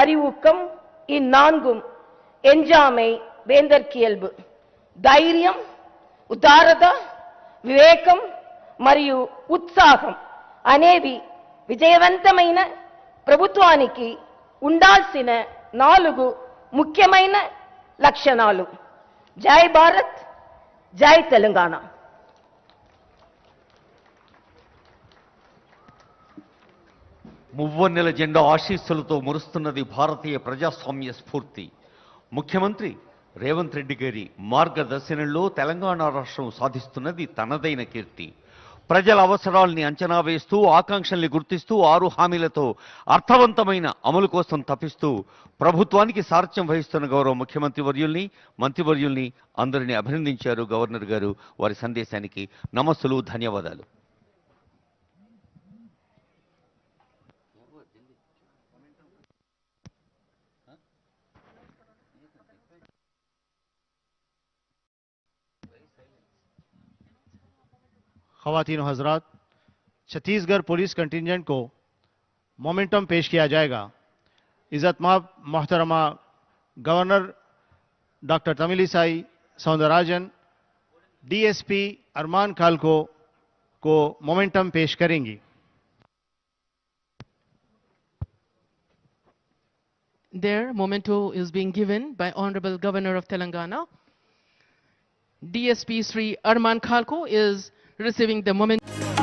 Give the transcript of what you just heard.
அறிவூக்கம் இந்நான்கும் எஞ்சாமை வேந்தற்கியல்பு. ధైర్యం, ఉదారత, వివేకం మరియు ఉత్సాహం అనేవి విజయవంతమైన ప్రభుత్వానికి ఉండాల్సిన 4 ముఖ్యమైన లక్షణాలు. జై భారత్, జై తెలంగాణ. మువ్వన్నెల జెండా ఆశీస్సులతో మురుస్తున్నది భారతీయ ప్రజాస్వామ్య స్ఫూర్తి. ముఖ్యమంత్రి రేవంత్ రెడ్డి గారి మార్గదర్శనంలో తెలంగాణ రాష్ట్రం సాధిస్తున్నది తనదైన కీర్తి. ప్రజల అవసరాల్ని అంచనా వేస్తూ, ఆకాంక్షల్ని గుర్తిస్తూ, 6 హామీలతో అర్థవంతమైన అమలు కోసం తపిస్తూ ప్రభుత్వానికి సారథ్యం వహిస్తున్న గౌరవ ముఖ్యమంత్రి వర్యుల్ని, మంత్రివర్యుల్ని అందరినీ అభినందించారు గవర్నర్ గారు. వారి సందేశానికి నమస్సులు, ధన్యవాదాలు. ख़वातीन हजरात, छत्तीसगढ़ पुलिस कंटिंजेंट को मोमेंटम पेश किया जाएगा. इज़्ज़तमाब मोहतरमा governor doctor Tamilisai Soundararajan DSP Arman खालको को मोमेंटम पेश करेंगी. Their memento is being given by Honorable Governor of Telangana. DSP Sri Arman Khalko is receiving the memento.